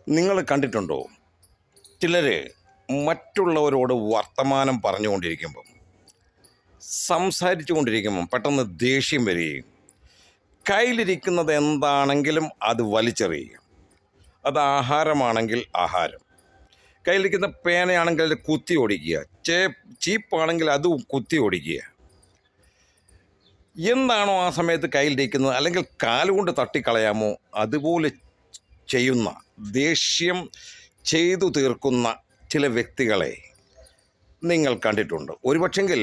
നിങ്ങൾ കണ്ടിട്ടുണ്ടോ? ചിലർ മറ്റുള്ളവരോട് വർത്തമാനം പറഞ്ഞുകൊണ്ടിരിക്കുമ്പം സംസാരിച്ചു കൊണ്ടിരിക്കുമ്പം പെട്ടെന്ന് ദേഷ്യം വരികയും കയ്യിലിരിക്കുന്നത് എന്താണെങ്കിലും അത് വലിച്ചെറിയുക. അത് ആഹാരമാണെങ്കിൽ ആഹാരം, കയ്യിലിരിക്കുന്ന പേനയാണെങ്കിൽ അത് കുത്തി ഓടിക്കുക, ചീപ്പാണെങ്കിൽ അത് കുത്തി ഓടിക്കുക. എന്താണോ ആ സമയത്ത് കയ്യിലിരിക്കുന്നത്, അല്ലെങ്കിൽ കാലുകൊണ്ട് തട്ടിക്കളയാമോ അതുപോലെ ചെയ്യുന്ന, ദേഷ്യം ചെയ്തു തീർക്കുന്ന ചില വ്യക്തികളെ നിങ്ങൾ കണ്ടിട്ടുണ്ട്. ഒരുപക്ഷെങ്കിൽ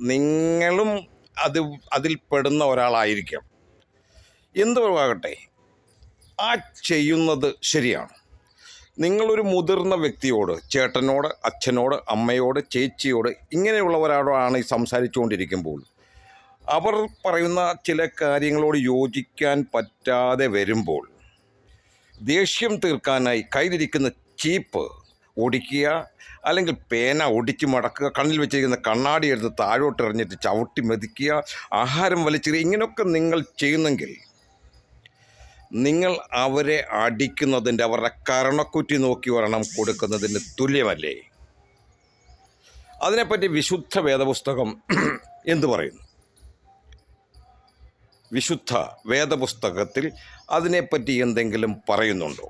നിങ്ങളും അതിൽപ്പെടുന്ന ഒരാളായിരിക്കാം. എന്തുവാകട്ടെ, ആ ചെയ്യുന്നത് ശരിയാണ്. നിങ്ങളൊരു മുതിർന്ന വ്യക്തിയോട്, ചേട്ടനോട്, അച്ഛനോട്, അമ്മയോട്, ചേച്ചിയോട്, ഇങ്ങനെയുള്ളവരോടാണ് ഈ സംസാരിച്ചുകൊണ്ടിരിക്കുമ്പോൾ അവർ പറയുന്ന ചില കാര്യങ്ങളോട് യോജിക്കാൻ പറ്റാതെ വരുമ്പോൾ ദേഷ്യം തീർക്കാനായി കയ്യിലിരിക്കുന്ന ചീപ്പ് ഒടിക്കുക, അല്ലെങ്കിൽ പേന ഒടിച്ച് മടക്കുക, കണ്ണിൽ വെച്ചിരിക്കുന്ന കണ്ണാടി എടുത്ത് താഴോട്ട് എറിഞ്ഞിട്ട് ചവിട്ടി മെതിക്കുക, ആഹാരം വലിച്ചെറിയുക, ഇങ്ങനെയൊക്കെ നിങ്ങൾ ചെയ്യുന്നെങ്കിൽ നിങ്ങൾ അവരെ അടിക്കുന്നതിൻ്റെ, അവരുടെ കരണക്കുറ്റി നോക്കി ഒരെണ്ണം കൊടുക്കുന്നതിന് തുല്യമല്ലേ? അതിനെപ്പറ്റി വിശുദ്ധ വേദപുസ്തകം എന്തു പറയുന്നു? വിശുദ്ധ വേദപുസ്തകത്തിൽ അതിനെപ്പറ്റി എന്തെങ്കിലും പറയുന്നുണ്ടോ?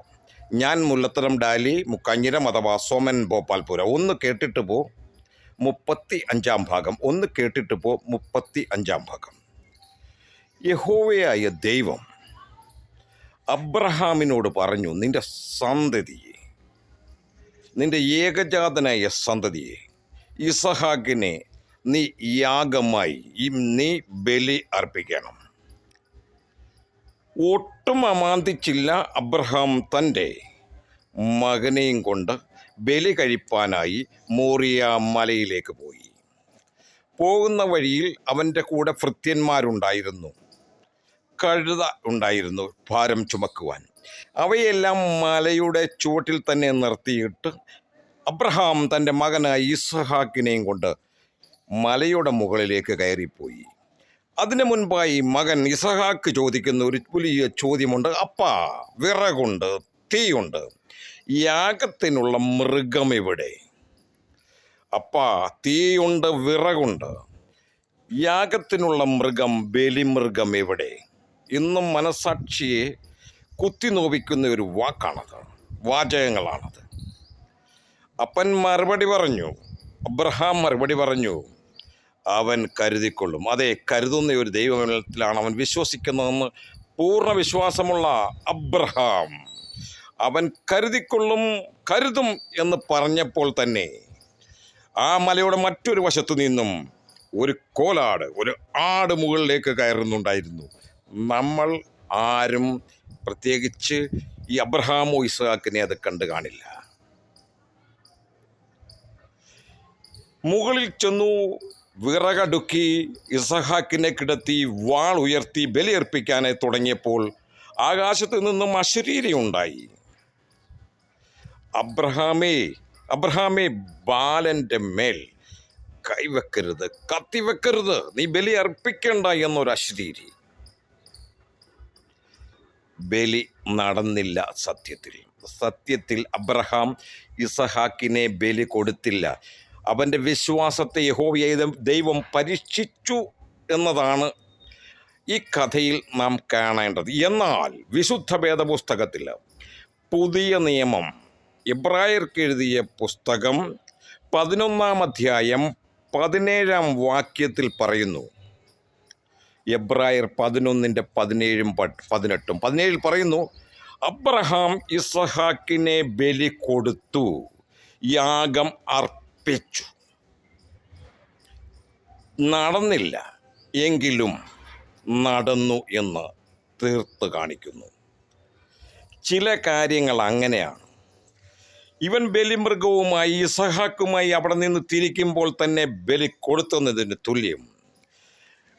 ഞാൻ മുല്ലത്തരം ഡാലി മുക്കഞ്ഞിരം അഥവാ സോമൻ ഭോപ്പാൽപുര. ഒന്ന് കേട്ടിട്ട് പോ 35 ഭാഗം. ഒന്ന് കേട്ടിട്ട് പോ 35 ഭാഗം. യഹോവയായ ദൈവം അബ്രഹാമിനോട് പറഞ്ഞു, നിന്റെ സന്തതിയെ, നിന്റെ ഏകജാതനായ സന്തതിയെ ഇസഹാക്കിനെ നീ യാഗമായി നീ ബലി അർപ്പിക്കണം. ഒട്ടും അമാന്തിച്ചില്ല അബ്രഹാം തൻ്റെ മകനെയും കൊണ്ട് ബലി കഴിപ്പാനായി മോറിയ മലയിലേക്ക് പോയി. പോകുന്ന വഴിയിൽ അവൻ്റെ കൂടെ ഭൃത്യന്മാരുണ്ടായിരുന്നു, കഴുത ഉണ്ടായിരുന്നു ഭാരം ചുമക്കുവാൻ. അവയെല്ലാം മലയുടെ ചുവട്ടിൽ തന്നെ നിർത്തിയിട്ട് അബ്രഹാം തൻ്റെ മകനായ ഇസ്ഹാക്കിനെയും കൊണ്ട് മലയുടെ മുകളിലേക്ക് കയറിപ്പോയി. അതിനു മുൻപായി മകൻ ഇസഹാക്ക് ചോദിക്കുന്ന ഒരു വലിയ ചോദ്യമുണ്ട്. അപ്പാ, വിറകുണ്ട്, തീയുണ്ട്, യാഗത്തിനുള്ള മൃഗം എവിടെ? അപ്പാ, തീയുണ്ട്, വിറകുണ്ട്, യാഗത്തിനുള്ള മൃഗം, ബലിമൃഗം എവിടെ? ഇന്നും മനസാക്ഷിയെ കുത്തി നോവിക്കുന്ന ഒരു വാചകങ്ങളാണത്. അപ്പൻ മറുപടി പറഞ്ഞു, അബ്രഹാം മറുപടി പറഞ്ഞു, അവൻ കരുതിക്കൊള്ളും. അതെ, കരുതുന്ന ഒരു ദൈവത്തിലാണ് അവൻ വിശ്വസിക്കുന്നതെന്ന് പൂർണ്ണ വിശ്വാസമുള്ള അബ്രഹാം അവൻ കരുതും എന്ന് പറഞ്ഞപ്പോൾ തന്നെ ആ മലയുടെ മറ്റൊരു വശത്തു നിന്നും ഒരു കോലാട്, ഒരു ആട് മുകളിലേക്ക് കയറുന്നുണ്ടായിരുന്നു. നമ്മൾ ആരും, പ്രത്യേകിച്ച് ഈ അബ്രഹാമോ ഇസ്ഹാക്കിനെ അത് കണ്ടു കാണില്ല. മുകളിൽ ചെന്നു വിറകടുക്കി ഇസഹാക്കിനെ കിടത്തി വാൾ ഉയർത്തി ബലിയർപ്പിക്കാനായി തുടങ്ങിയപ്പോൾ ആകാശത്ത് നിന്നും അശരീരിയുണ്ടായി. അബ്രഹാമേ, ബാലൻ്റെ മേൽ കൈവെക്കരുത്, കത്തിവെക്കരുത്, നീ ബലി അർപ്പിക്കണ്ട എന്നൊരു അശരീരി. ബലി നടന്നില്ല. സത്യത്തിൽ അബ്രഹാം ഇസഹാക്കിനെ ബലി കൊടുത്തില്ല. അവൻ്റെ വിശ്വാസത്തെ യഹോവയായ ദൈവം പരീക്ഷിച്ചു എന്നതാണ് ഈ കഥയിൽ നാം കാണേണ്ടത്. എന്നാൽ വിശുദ്ധ വേദപുസ്തകത്തിൽ പുതിയ നിയമം, എബ്രായർക്ക് എഴുതിയ പുസ്തകം 11-ാം അധ്യായം 17-ാം വാക്യത്തിൽ പറയുന്നു. എബ്രായർ 11-ന്റെ 17-ഉം 18-ഉം. 17-ൽ പറയുന്നു, അബ്രഹാം ഇസഹാക്കിനെ ബലി കൊടുത്തു, യാഗം അർപ്പിച്ചു. നടന്നില്ല, എങ്കിലും നടന്നു എന്ന് തീർത്ത് കാണിക്കുന്നു. ചില കാര്യങ്ങൾ അങ്ങനെയാണ്. ഇവൻ ബലിമൃഗവുമായി ഇസഹാക്കുമായി അവിടെ നിന്ന് തിരിക്കുമ്പോൾ തന്നെ ബലി കൊടുത്തുന്നതിന് തുല്യം.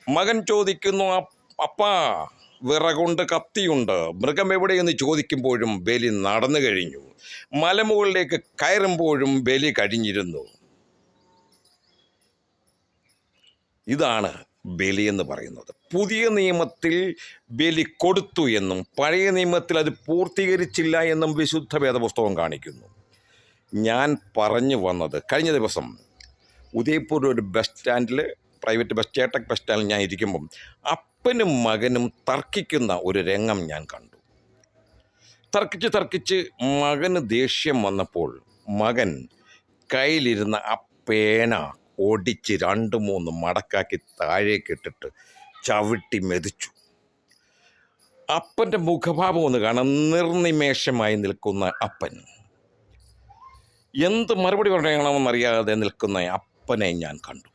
മകൻ ചോദിക്കുന്നു, അപ്പാ, വിറകുണ്ട്, കത്തിയുണ്ട്, മൃഗം എവിടെയെന്ന് ചോദിക്കുമ്പോഴും ബലി നടന്നു കഴിഞ്ഞു. മലമുകളിലേക്ക് കയറുമ്പോഴും ബലി കഴിഞ്ഞിരുന്നു. ഇതാണ് ബലി എന്ന് പറയുന്നത്. പുതിയ നിയമത്തിൽ ബലി കൊടുത്തു എന്നും പഴയ നിയമത്തിൽ അത് പൂർത്തീകരിച്ചില്ല എന്നും വിശുദ്ധ വേദപുസ്തകം കാണിക്കുന്നു. ഞാൻ പറഞ്ഞു വന്നത്, കഴിഞ്ഞ ദിവസം ഉദയ്പൂർ ഒരു ബസ് സ്റ്റാൻഡിൽ, പ്രൈവറ്റ് ചേട്ടക് ബസ് സ്റ്റാൻഡിൽ ഞാൻ ഇരിക്കുമ്പം അപ്പനും മകനും തർക്കിക്കുന്ന ഒരു രംഗം ഞാൻ കണ്ടു. തർക്കിച്ച് മകന് ദേഷ്യം വന്നപ്പോൾ മകൻ കയ്യിലിരുന്ന ആ പേന ഒടിച്ച് 2-3 മടക്കാക്കി താഴേക്കിട്ടിട്ട് ചവിട്ടി മെതിച്ചു. അപ്പൻ്റെ മുഖഭാവം ഒന്ന് കാണാൻ നിർനിമേഷമായി നിൽക്കുന്ന അപ്പൻ, എന്ത് മറുപടി പറയണമെന്നറിയാതെ നിൽക്കുന്ന അപ്പനെ ഞാൻ കണ്ടു.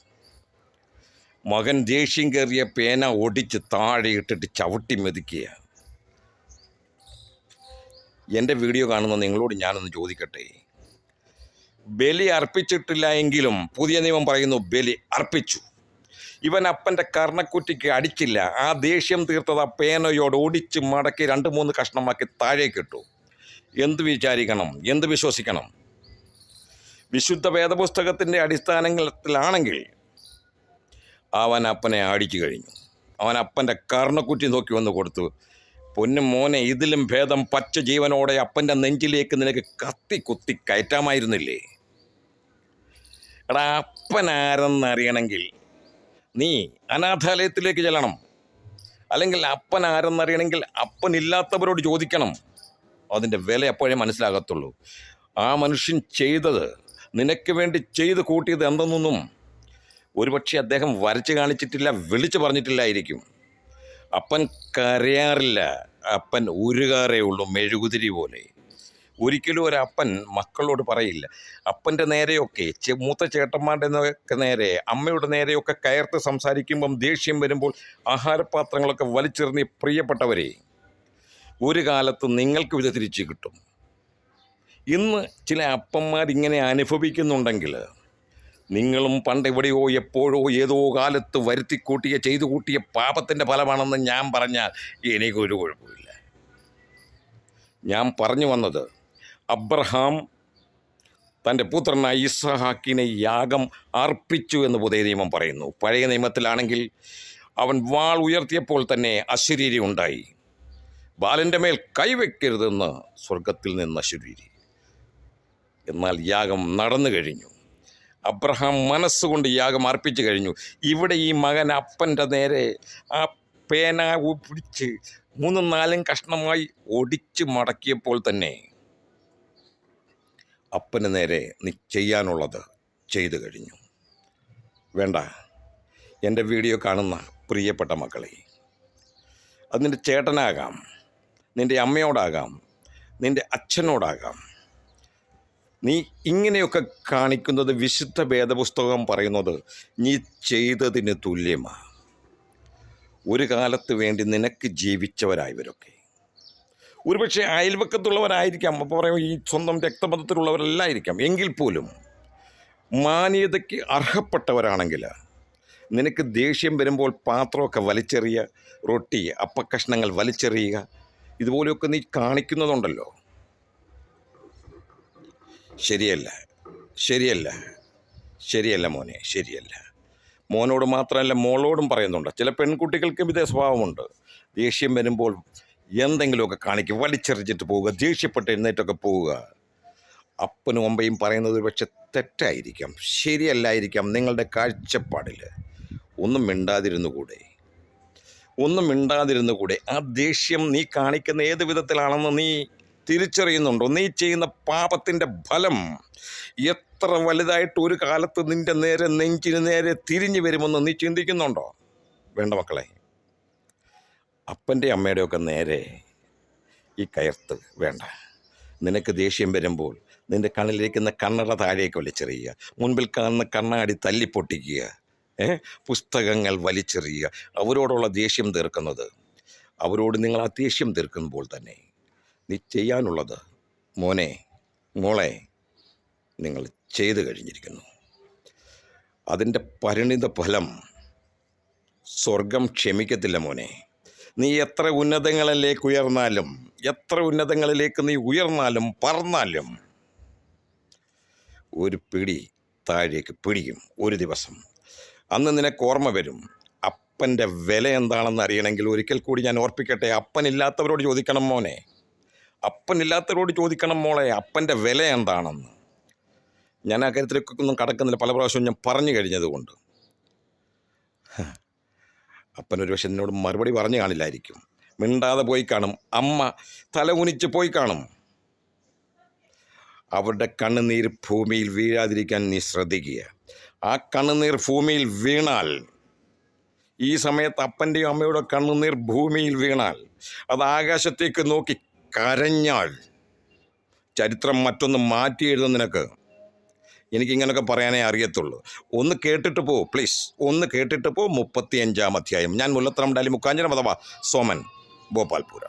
മകൻ ദേഷ്യം കയറിയ പേന ഒടിച്ച് താഴെ ഇട്ടിട്ട് ചവിട്ടി മെതിക്കുക. എൻ്റെ വീഡിയോ കാണുന്ന നിങ്ങളോട് ഞാനൊന്ന് ചോദിക്കട്ടെ, ബലി അർപ്പിച്ചിട്ടില്ല എങ്കിലും പുതിയ നിയമം പറയുന്നു ബലി അർപ്പിച്ചു. ഇവൻ അപ്പൻ്റെ കർണക്കുറ്റിക്ക് അടിച്ചില്ല. ആ ദേഷ്യം തീർത്തത് ആ പേനയോട് ഒടിച്ച് മടക്കി 2-3 കഷ്ണമാക്കി താഴേക്കിട്ടു. എന്ത് വിചാരിക്കണം, എന്ത് വിശ്വസിക്കണം? വിശുദ്ധ വേദപുസ്തകത്തിൻ്റെ അടിസ്ഥാനത്തിലാണെങ്കിൽ അവൻ അപ്പനെ അടിച്ചു കഴിഞ്ഞു. അവൻ അപ്പൻ്റെ കർണക്കുറ്റി നോക്കി വന്ന് കൊടുത്തു. പൊന്നും മോനെ, ഇതിലും ഭേദം പച്ച ജീവനോടെ അപ്പൻ്റെ നെഞ്ചിലേക്ക് നിനക്ക് കത്തി കുത്തി കയറ്റാമായിരുന്നില്ലേ? എടാ, അപ്പൻ ആരെന്നറിയണമെങ്കിൽ നീ അനാഥാലയത്തിലേക്ക് ചെല്ലണം. അല്ലെങ്കിൽ അപ്പൻ ആരെന്നറിയണമെങ്കിൽ അപ്പനില്ലാത്തവരോട് ചോദിക്കണം. അതിൻ്റെ വില അപ്പോഴേ മനസ്സിലാകത്തുള്ളൂ. ആ മനുഷ്യൻ ചെയ്തത്, നിനക്ക് വേണ്ടി ചെയ്ത് കൂട്ടിയത് എന്തെന്നൊന്നും ഒരുപക്ഷെ അദ്ദേഹം വരച്ച് കാണിച്ചിട്ടില്ല, വിളിച്ചു പറഞ്ഞിട്ടില്ലായിരിക്കും. അപ്പൻ കരയാറില്ല, അപ്പൻ ഉരുകാറേ ഉള്ളൂ, മെഴുകുതിരി പോലെ. ഒരിക്കലും ഒരപ്പൻ മക്കളോട് പറയില്ല. അപ്പൻ്റെ നേരെയൊക്കെ, മൂത്ത ചേട്ടന്മാരുടെ നേരെ, അമ്മയുടെ നേരെയൊക്കെ കയർത്ത് സംസാരിക്കുമ്പം ദേഷ്യം വരുമ്പോൾ ആഹാരപാത്രങ്ങളൊക്കെ വലിച്ചെറിഞ്ഞ്, പ്രിയപ്പെട്ടവരെ, ഒരു കാലത്ത് നിങ്ങൾക്ക് ഇത് തിരിച്ചു കിട്ടും. ഇന്ന് ചില അപ്പന്മാരിങ്ങനെ അനുഭവിക്കുന്നുണ്ടെങ്കിൽ നിങ്ങളും പണ്ട് എവിടെയോ എപ്പോഴോ ഏതോ കാലത്ത് വരുത്തിക്കൂട്ടിയ ചെയ്തു കൂട്ടിയ പാപത്തിൻ്റെ ഫലമാണെന്ന് ഞാൻ പറഞ്ഞാൽ എനിക്കൊരു കുഴപ്പമില്ല. ഞാൻ പറഞ്ഞു വന്നത്, അബ്രഹാം തൻ്റെ പുത്രനായ ഇസ്ഹാക്കിനെ യാഗം അർപ്പിച്ചു എന്ന് പുതിയ നിയമം പറയുന്നു. പഴയ നിയമത്തിലാണെങ്കിൽ അവൻ വാൾ ഉയർത്തിയപ്പോൾ തന്നെ അശരീരി ഉണ്ടായി. ബാലൻ്റെ മേൽ കൈവയ്ക്കരുതെന്ന് സ്വർഗത്തിൽ നിന്ന് അശരീരി. എന്നാൽ യാഗം നടന്നു കഴിഞ്ഞു. അബ്രഹാം മനസ്സുകൊണ്ട് യാഗം അർപ്പിച്ചു കഴിഞ്ഞു. ഇവിടെ ഈ മകൻ അപ്പൻ്റെ നേരെ ആ പേന പിടിച്ച് 3-4 കഷ്ണമായി ഒടിച്ച് മടക്കിയപ്പോൾ തന്നെ അപ്പന് നേരെ നീ ചെയ്യാനുള്ളത് ചെയ്തു കഴിഞ്ഞു. വേണ്ട, എൻ്റെ വീഡിയോ കാണുന്ന പ്രിയപ്പെട്ട മക്കളെ, അത് നിൻ്റെ ചേട്ടനാകാം, നിൻ്റെ അമ്മയോടാകാം, നിൻ്റെ അച്ഛനോടാകാം. നീ ഇങ്ങനെയൊക്കെ കാണിക്കുന്നത് വിശുദ്ധ വേദപുസ്തകം പറയുന്നത് നീ ചെയ്തതിന് തുല്യമാണ്. ഒരു കാലത്ത് വേണ്ടി നിനക്ക് ജീവിച്ചവരായവരൊക്കെ ഒരുപക്ഷെ അയൽവക്കത്തുള്ളവരായിരിക്കാം, അപ്പോൾ പറയും ഈ സ്വന്തം രക്തബന്ധത്തിലുള്ളവരല്ലായിരിക്കാം. എങ്കിൽ പോലും മാന്യതയ്ക്ക് അർഹപ്പെട്ടവരാണെങ്കിൽ നിനക്ക് ദേഷ്യം വരുമ്പോൾ പാത്രമൊക്കെ വലിച്ചെറിയുക, റൊട്ടി അപ്പക്കഷ്ണങ്ങൾ വലിച്ചെറിയുക, ഇതുപോലെയൊക്കെ നീ കാണിക്കുന്നതുണ്ടല്ലോ, ശരിയല്ല മോനെ, ശരിയല്ല. മോനോട് മാത്രമല്ല മോളോടും പറയുന്നുണ്ട്. ചില പെൺകുട്ടികൾക്കും ഇതേ സ്വഭാവമുണ്ട്. ദേഷ്യം വരുമ്പോൾ എന്തെങ്കിലുമൊക്കെ കാണിക്കും, വലിച്ചെറിഞ്ഞിട്ട് പോവുക, ദേഷ്യപ്പെട്ട് എഴുന്നേറ്റൊക്കെ പോവുക. അപ്പനും അമ്മയും പറയുന്നത് പക്ഷെ തെറ്റായിരിക്കാം, ശരിയല്ലായിരിക്കാം. നിങ്ങളുടെ കാഴ്ചപ്പാടിൽ ഒന്നും മിണ്ടാതിരുന്നുകൂടെ? ആ ദേഷ്യം നീ കാണിക്കുന്ന ഏത് വിധത്തിലാണെന്ന് നീ തിരിച്ചറിയുന്നുണ്ടോ? നീ ചെയ്യുന്ന പാപത്തിൻ്റെ ഫലം എത്ര വലുതായിട്ട് ഒരു കാലത്ത് നിൻ്റെ നേരെ, നെഞ്ചിന് നേരെ തിരിഞ്ഞു വരുമെന്ന് നീ ചിന്തിക്കുന്നുണ്ടോ? വേണ്ട മക്കളെ, അപ്പൻ്റെ അമ്മയുടെയൊക്കെ നേരെ ഈ കയർത്ത് വേണ്ട. നിനക്ക് ദേഷ്യം വരുമ്പോൾ നിൻ്റെ കണ്ണിലേക്കുന്ന കണ്ണട താഴേക്ക് വലിച്ചെറിയുക, മുൻപിൽ കാണുന്ന കണ്ണാടി തല്ലിപ്പൊട്ടിക്കുക, പുസ്തകങ്ങൾ വലിച്ചെറിയുക. അവരോടുള്ള ദേഷ്യം തീർക്കുന്നത്, അവരോട് നിങ്ങൾ ആ ദേഷ്യം തീർക്കുമ്പോൾ തന്നെ നീ ചെയ്യാനുള്ളത്, മോനെ മോളെ, നിങ്ങൾ ചെയ്തു കഴിഞ്ഞിരിക്കുന്നു. അതിൻ്റെ പരിണിത ഫലം സ്വർഗം ക്ഷമിക്കത്തില്ല മോനെ. നീ എത്ര ഉന്നതങ്ങളിലേക്ക് നീ ഉയർന്നാലും പറന്നാലും ഒരു പിടി താഴേക്ക് പിടിക്കും ഒരു ദിവസം. അന്ന് നിനക്ക് ഓർമ്മ വരും, അപ്പൻ്റെ വില എന്താണെന്ന് അറിയണമെങ്കിൽ ഒരിക്കൽ കൂടി ഞാൻ ഓർപ്പിക്കട്ടെ, അപ്പനില്ലാത്തവരോട് ചോദിക്കണം മോനെ, അപ്പനില്ലാത്തവരോട് ചോദിക്കണം മോളെ, അപ്പൻ്റെ വില എന്താണെന്ന്. ഞാൻ ആ കാര്യത്തിലേക്കൊന്നും കടക്കുന്നില്ല, പല പ്രാവശ്യവും ഞാൻ പറഞ്ഞു കഴിഞ്ഞതുകൊണ്ട്. അപ്പനൊരു പക്ഷെ എന്നോട് മറുപടി പറഞ്ഞു കാണില്ലായിരിക്കും, മിണ്ടാതെ പോയി കാണും, അമ്മ തല കുനിച്ച് പോയി കാണും. അവരുടെ കണ്ണുനീർ ഭൂമിയിൽ വീഴാതിരിക്കാൻ നീ ശ്രദ്ധിക്കുക. ആ കണ്ണുനീർ ഭൂമിയിൽ വീണാൽ, ഈ സമയത്ത് അപ്പൻ്റെയും അമ്മയുടെ കണ്ണുനീർ ഭൂമിയിൽ വീണാൽ, അത് ആകാശത്തേക്ക് നോക്കി കരഞ്ഞാൽ, ചരിത്രം മറ്റൊന്ന് മാറ്റി എഴുതും നിനക്ക്. എനിക്കിങ്ങനെയൊക്കെ പറയാനേ അറിയത്തുള്ളൂ. ഒന്ന് കേട്ടിട്ട് പോ പ്ലീസ്, ഒന്ന് കേട്ടിട്ട് പോ. 35-ാം അധ്യായം. ഞാൻ മുല്ലത്തറം ഡാലി മുക്കാഞ്ഞിരം അഥവാ സോമൻ ഭോപ്പാൽപുര.